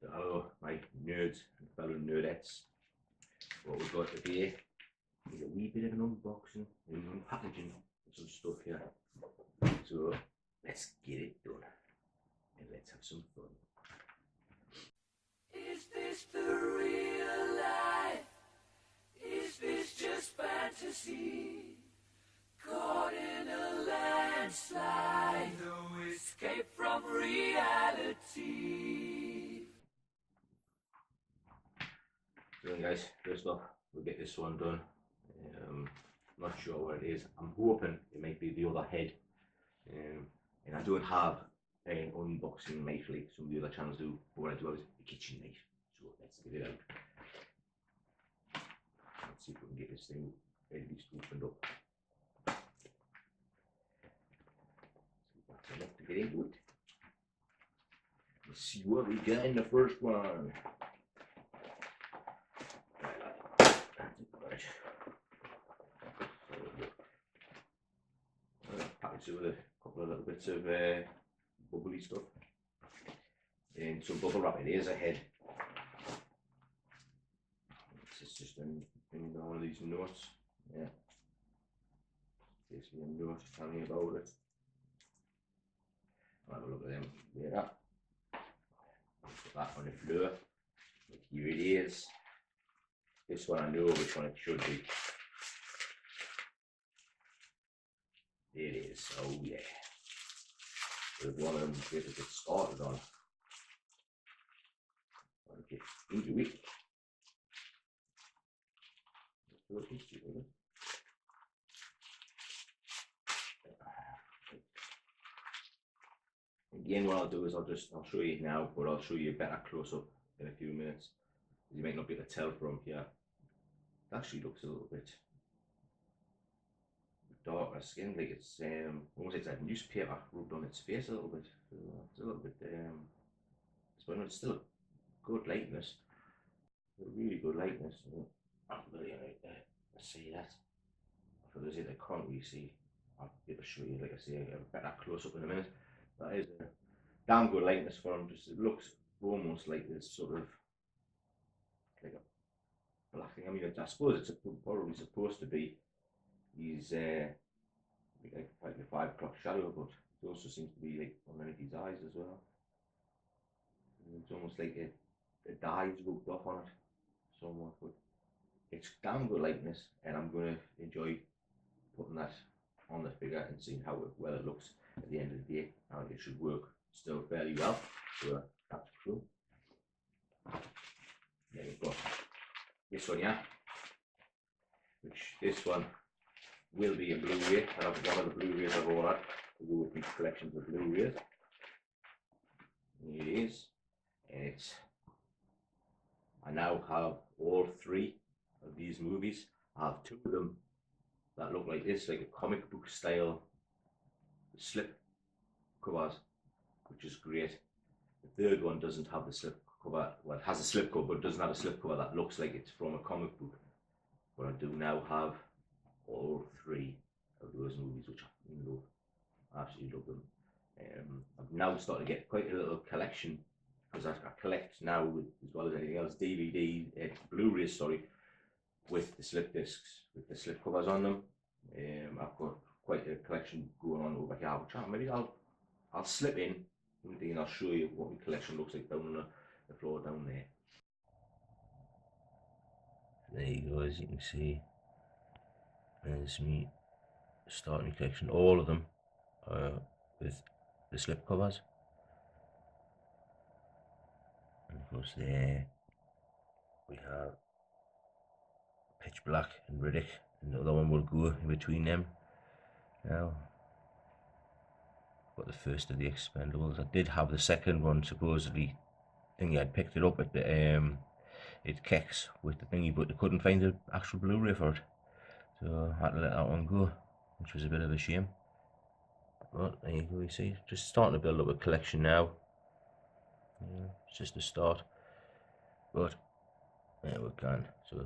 Hello, my nerds and fellow nerdettes. What we've got today is a wee bit of an unboxing and unpackaging of some stuff here. So let's get it done and let's have some fun. Is this the real life? Is this just fantasy? Caught in a landslide, no escape from reality. So guys, first off, we'll get this one done. Not sure what it is. I'm hoping it might be the other head. And I don't have an unboxing knife like some of the other channels do, but what I do have is a kitchen knife. So let's get it out. Let's see if we can get this thing at least opened up. That's enough to get into it. Let's see what we got in the first one. Packaged with a couple of little bits of bubbly stuff and some bubble wrap. It is a head. This is just one of these notes. Yeah, basically a note telling me about it. I'll have a look at them later. Put that on the floor. Here it is. This one I know which one it should be. There it is. Oh yeah. There's one of them to get started on. I'll get into it. Again, what I'll do is I'll show you now, but I'll show you a better close up in a few minutes. You might not be able to tell from here. It actually looks a little bit darker skin, like it's almost like that newspaper rubbed on its face a little bit. So it's a little bit it's still good lightness, a really good lightness. I'm really right there. Let's see that. For those that can't really see, I'll be able to show you, like I say, a better close up in a minute. That is a damn good lightness for him. Just it looks almost like this sort of like a black thing. I mean, I suppose it's probably supposed to be his like a 5 o'clock shadow, but it also seems to be like underneath his eyes as well. It's almost like a dye's rubbed off on it somewhat, but it's damn good lightness, and I'm going to enjoy putting that on the figure and seeing how well it looks at the end of the day. It should work still fairly well, so that's cool. Then we've got this one here, which this one will be a Blu-ray. I have one of the Blu-rays I've ordered to go with these collections of Blu-rays. Here it is, and I now have all 3 of these movies. I have 2 of them that look like this, like a comic book style slip covers, which is great. The third one doesn't have the slip cover. Well, it has a slip cover, but it doesn't have a slip cover that looks like it's from a comic book. But I do now have all 3 of those movies, which I love. I absolutely love them. I've now started to get quite a little collection, because I collect now, as well as anything else, Blu-rays, sorry, with the slip discs, with the slip covers on them. I've got quite a collection going on over here, which maybe I'll slip in and I'll show you what my collection looks like down on the floor down there. There you go, as you can see. There's me starting collection, all of them with the slip covers. And of course there we have Pitch Black and Riddick, and the other one will go in between them. Now, got the first of the Expendables. I did have the second one, supposedly. I think I'd picked it up at the Kex with the thingy, but I couldn't find the actual Blu-ray for it, so I had to let that one go, which was a bit of a shame. But there you go, you see, just starting to build up a collection now. Yeah, it's just a start, but there we can. So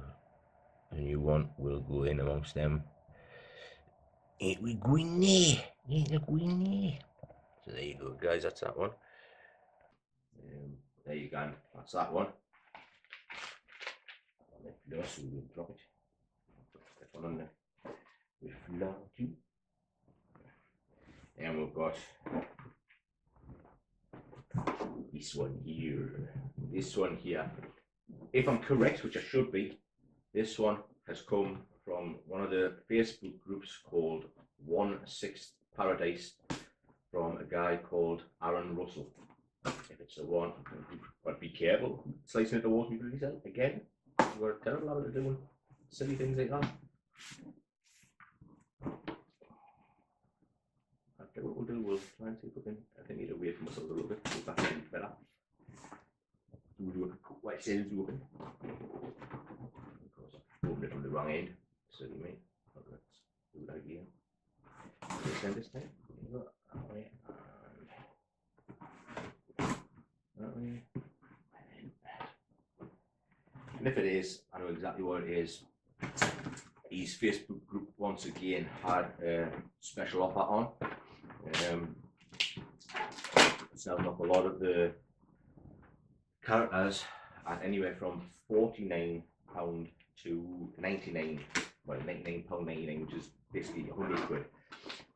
a new one will go in amongst them. Ain't we going there? Ain't we going there? So there you go, guys, that's that one. There you you can. That's that one. No, so we'll drop it. That one on there. With flounky. And we've got this one here. This one here. If I'm correct, which I should be, this one has come from one of the Facebook groups called 1/6 Paradise from a guy called Aaron Russell. If it's the one, but be careful slicing it towards me, please. Again, you've got a terrible habit of doing silly things like that. Okay, what we'll do, we'll try and see if we can, I think, get away from us a little bit, so that's even better. We'll do a cut white sails open. Of course, open it from the wrong end, silly me. But let's do that again. Let's send this time. That way, that way. And if it is, I know exactly what it is. His Facebook group once again had a special offer on. It's now up a lot of the characters at anywhere from £49 to £99, well, £99.99, which is basically 100 quid.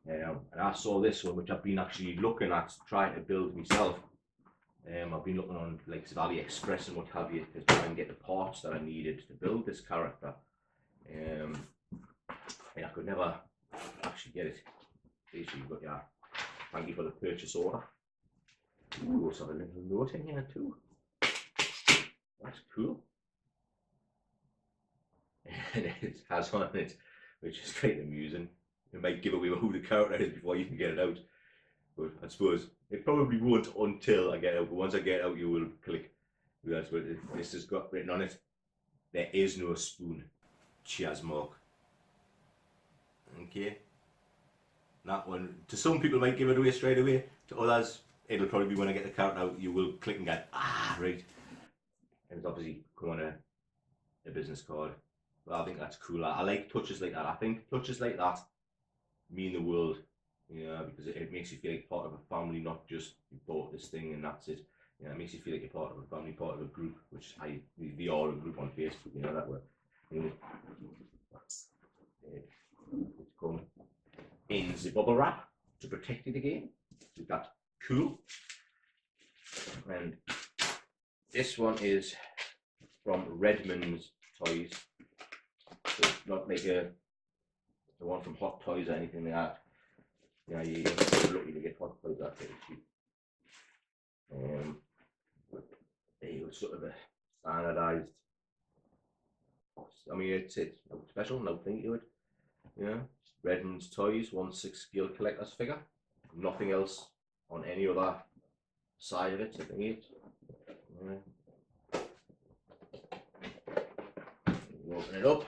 And I saw this one, which I've been actually looking at trying to build myself. I've been looking on like AliExpress and what have you to try and get the parts that I needed to build this character. And I could never actually get it. Basically, but yeah, thank you for the purchase order. Ooh, also a little note in here too. That's cool. And it has on it, which is quite amusing. It might give away who the character is before you can get it out. But I suppose it probably won't until I get it out. But once I get it out, you will click. That's what this has got written on it. There is no spoon. Cheers, Mark. Okay. That one, to some people might give it away straight away. To others, it'll probably be when I get the character out, you will click and get, ah, right. And it's obviously come on a business card. But I think that's cool. I like touches like that. I think touches like that mean the world, you know, because it makes you feel like part of a family, not just you bought this thing and that's it. You know, it makes you feel like you're part of a family, part of a group, which we are a group on Facebook, you know, that way. Anyway, it's come in the bubble wrap to protect it again. So that's cool. And this one is from Redmond's Toys. So it's not like the one from Hot Toys or anything like that. Yeah, you're lucky to get Hot Toys that pretty cheap. It's sort of a standardized. I mean, it's no special, nothing to it. Yeah, Redmond's Toys 1/6 scale collector's figure. Nothing else on any other side of it. I think it. Open it up.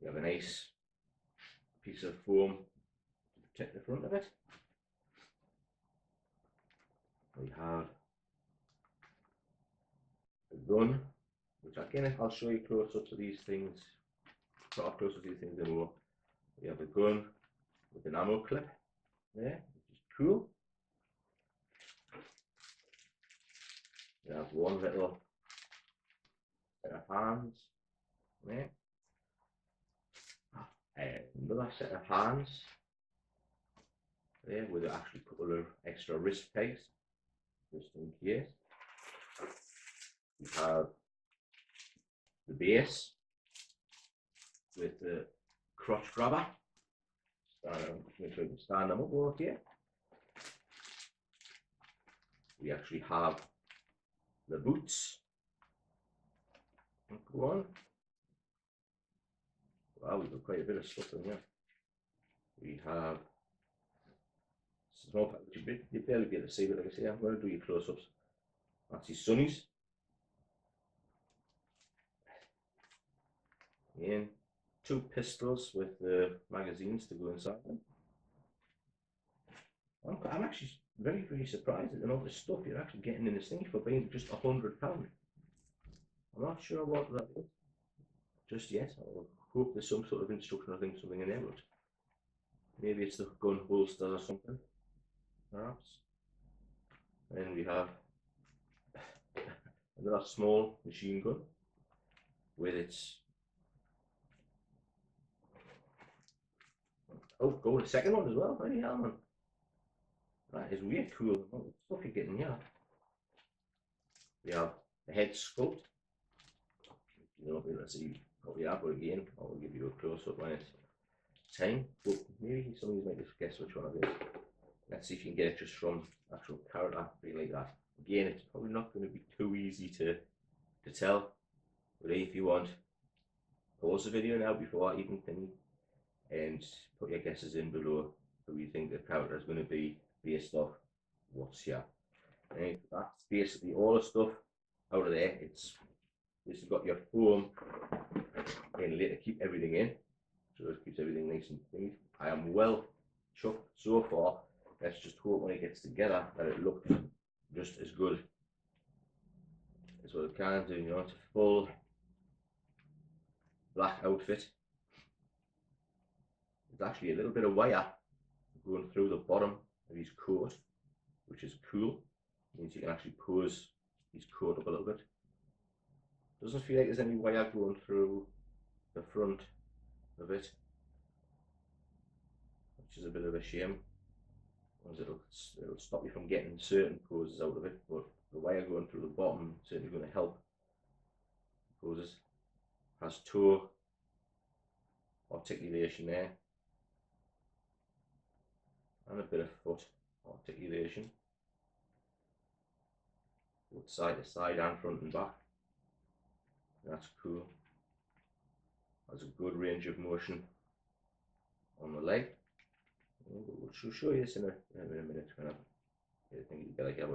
You have a nice piece of foam to protect the front of it. We have a gun, which again I'll show you close-ups of these things. Up close to these things in more. We have a gun with an ammo clip there, which is cool. We have one little set of hands there. Another set of hands there with actually a couple of extra wrist pegs, just in case. We have the base with the crotch grabber. Make sure you can stand them up over here. We actually have the boots. Go on. Wow, we've got quite a bit of stuff in here. We have small package. You barely be able to see, but like I say, I'm going to do your close-ups. That's his sunnies. And 2 pistols with the magazines to go inside them. I'm actually very, very surprised at the amount of stuff you're actually getting in this thing for being just £100. I'm not sure what that is just yet. I hope there's some sort of instruction or something in there, but maybe it's the gun holsters or something, perhaps. And we have another small machine gun with its, oh, go with the second one as well. Bloody hell, man. That is way cool. What stuff you're getting here. We have the head sculpt. You don't really see what we have, but again, I'll give you a close up when it's time. But maybe some of you might just guess which one it is. Let's see if you can get it just from actual character, really like that. Again, it's probably not going to be too easy to tell, but if you want, pause the video now before I even think, and put your guesses in below who you think the character is going to be based off what's here. And that's basically all the stuff out of there. This has got your foam in there to keep everything in, so it keeps everything nice and neat. I am well chuffed so far. Let's just hope when it gets together that it looks just as good as what it can do. You know, it's a full black outfit. There's actually a little bit of wire going through the bottom of his coat, which is cool. It means you can actually pose his coat up a little bit. Doesn't feel like there's any wire going through the front of it, which is a bit of a shame, because it'll stop you from getting certain poses out of it, but the wire going through the bottom is certainly going to help poses. Has toe articulation there, and a bit of foot articulation, both side to side and front and back. That's cool. Has a good range of motion on the leg. We'll show you this in a minute when I get the thing together here.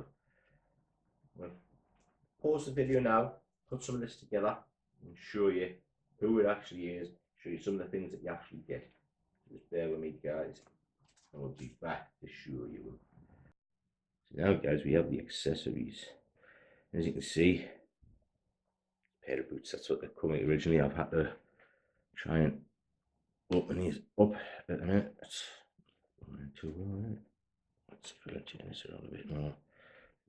We'll pause the video now, put some of this together, and show you who it actually is, show you some of the things that you actually get. Just bear with me, guys, and we'll be back to show you. So now, guys, we have the accessories. As you can see, pair of boots, that's what they're coming originally. I've had to try and open these up at the minute. Let's turn this around a bit more.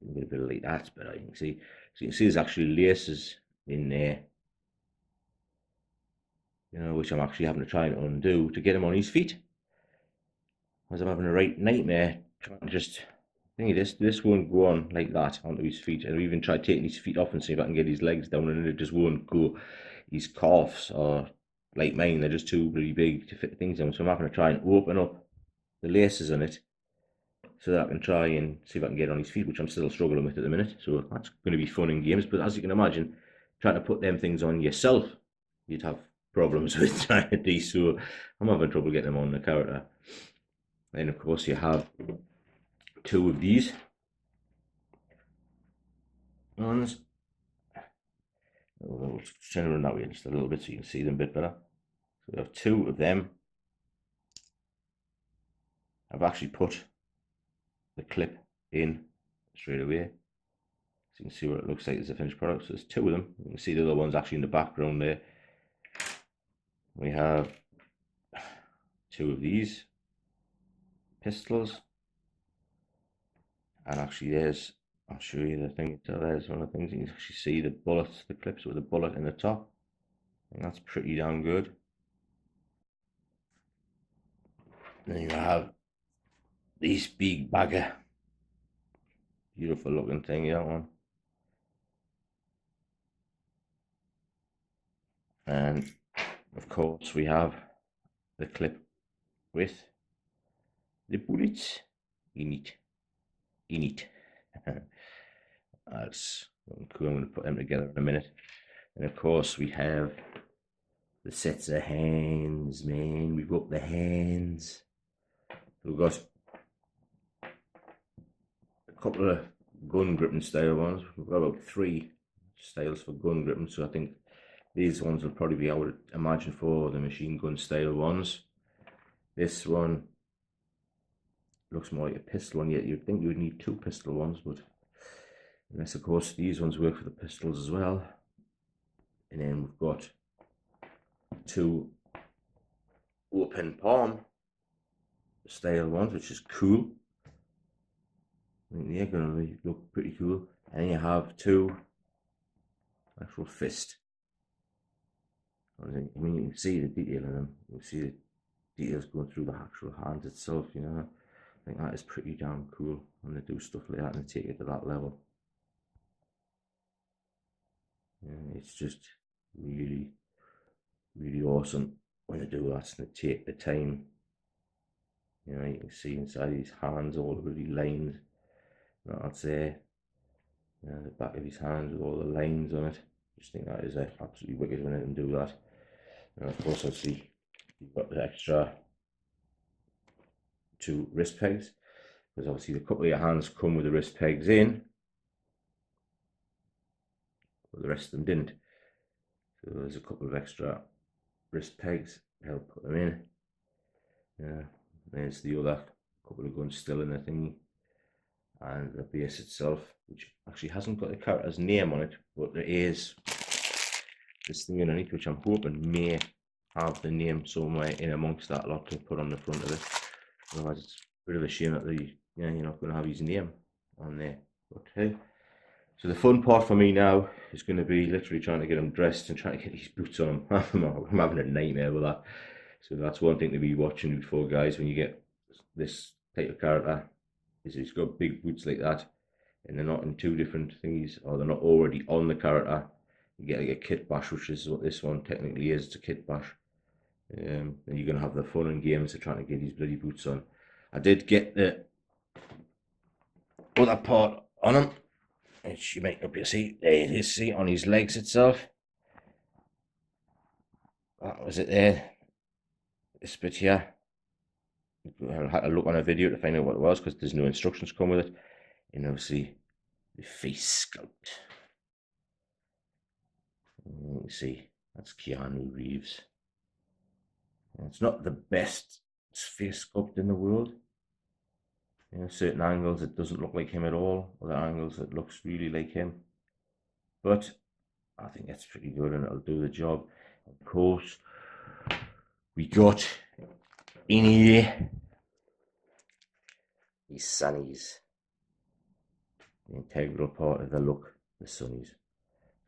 A bit like that, but you can see. So you can see there's actually laces in there, you know, which I'm actually having to try and undo to get him on his feet. As I'm having a right nightmare trying to just think this won't go on like that onto his feet. And I've even tried taking his feet off and see if I can get his legs down, and it just won't go. His calves are like mine, they're just too really big to fit things in. So I'm having to try and open up the laces on it so that I can try and see if I can get on his feet, which I'm still struggling with at the minute. So that's going to be fun in games, but as you can imagine, trying to put them things on yourself, you'd have problems with trying to do so. I'm having trouble getting them on the character. Then of course you have two of these ones. We'll turn around that way just a little bit so you can see them a bit better. So we have two of them. I've actually put the clip in straight away, so you can see what it looks like as a finished product. So there's two of them. You can see the other one's actually in the background there. We have two of these pistols, and actually there's, I'll show you the thing. So there's one of the things, you can actually see the bullets, the clips with the bullet in the top, and that's pretty damn good. Then you have this big bagger, beautiful looking thing, that one. And of course we have the clip with the bullets in it. That's cool. I'm going to put them together in a minute. And of course we have the sets of hands, man. We've got the hands. We've got a couple of gun gripping style ones. We've got about 3 styles for gun gripping, so I think these ones will probably be, I would imagine, for the machine gun style ones. This one looks more like a pistol one, yet you'd think you would need 2 pistol ones, but unless of course these ones work for the pistols as well. And then we've got 2 open palm style ones, which is cool. I think they're going to look pretty cool. And then you have two actual fists. I mean, you can see the detail in them. You can see the details going through the actual hand itself, you know. I think that is pretty damn cool when they do stuff like that and take it to that level. Yeah, it's just really, really awesome when they do that and they take the time. You know, you can see inside his hands all the really lines. That's there. You know, the back of his hands with all the lines on it. Just think that is absolutely wicked when they can do that. And of course, obviously, you've got the extra 2 wrist pegs, because obviously the couple of your hands come with the wrist pegs in, but the rest of them didn't. So there's a couple of extra wrist pegs to help put them in. There's the other couple of guns still in the thingy, and the base itself, which actually hasn't got the character's name on it, but there is this thing underneath, which I'm hoping may have the name somewhere in amongst that lot to put on the front of it. Otherwise, it's a bit of a shame that you're not going to have his name on there. But hey, so the fun part for me now is going to be literally trying to get him dressed and trying to get these boots on him. I'm having a nightmare with that. So that's one thing to be watching before, guys, when you get this type of character, is he's got big boots like that, and they're not in 2 different things, or they're not already on the character. You get like a kitbash, which is what this one technically is. It's a kitbash. And you're going to have the fun and games of trying to get these bloody boots on. I did get the other part on him, which you might up see. There it is, see, on his legs itself. That was it there. This bit here. I had to look on a video to find out what it was, because there's no instructions come with it. And obviously, the face sculpt. You can see, that's Keanu Reeves. It's not the best face sculpt in the world. You know, certain angles it doesn't look like him at all. Other angles it looks really like him. But I think that's pretty good and it'll do the job. Of course, we got in here these sunnies. The integral part of the look, the sunnies.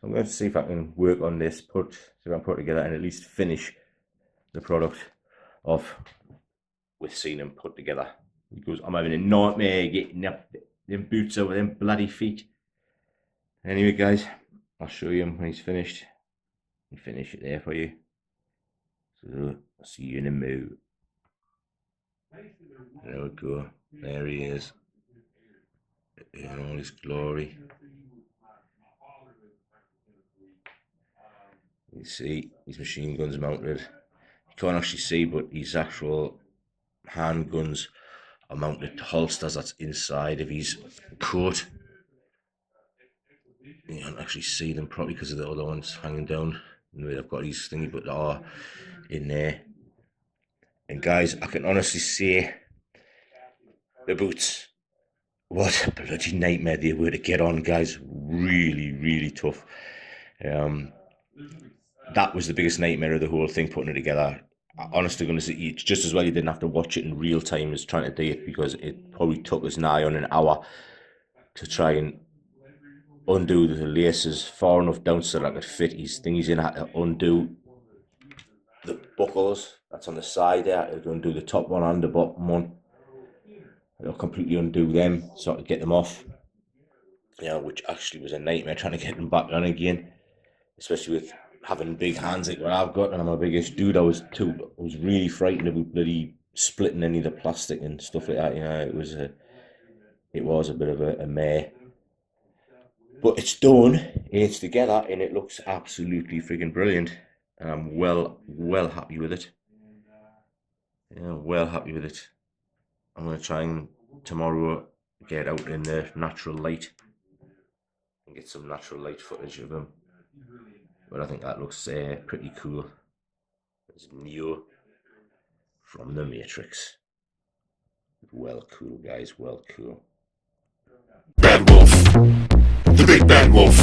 So I'm going to see if I can work on this, see if I can put it together and at least finish the product off with seeing them put together, because I'm having a nightmare getting them boots over them bloody feet. Anyway, guys, I'll show you him when he's finished. I'll finish it there for you. So I'll see you in a moo. There we go. There he is in all his glory. You see his machine guns mounted. You can't actually see, but his actual handguns are mounted to holsters that's inside of his coat. You can't actually see them properly because of the other ones hanging down. They've got his thingy, but they are in there. And guys, I can honestly say the boots, what a bloody nightmare they were to get on, guys. Really, really tough. That was the biggest nightmare of the whole thing, putting it together. Honestly, going to say, it's just as well you didn't have to watch it in real time as trying to do it, because it probably took us nigh on an hour to try and undo the laces far enough down so that I could fit his thingies in. I had to undo the buckles that's on the side there. I had to undo the top one and the bottom one. I had to completely undo them so I could get them off. Which actually was a nightmare trying to get them back on again, especially with having big hands like what I've got, and I'm a biggish dude. I was really frightened about bloody splitting any of the plastic and stuff like that. It was a bit of a mare, but it's done. It's together, and it looks absolutely freaking brilliant. And I'm well happy with it. Well happy with it. I'm gonna try and tomorrow get out in the natural light and get some natural light footage of him. But I think that looks pretty cool. It's Neo from the Matrix. Well cool, guys, well cool. Bad Wolf. The Big Bad Wolf.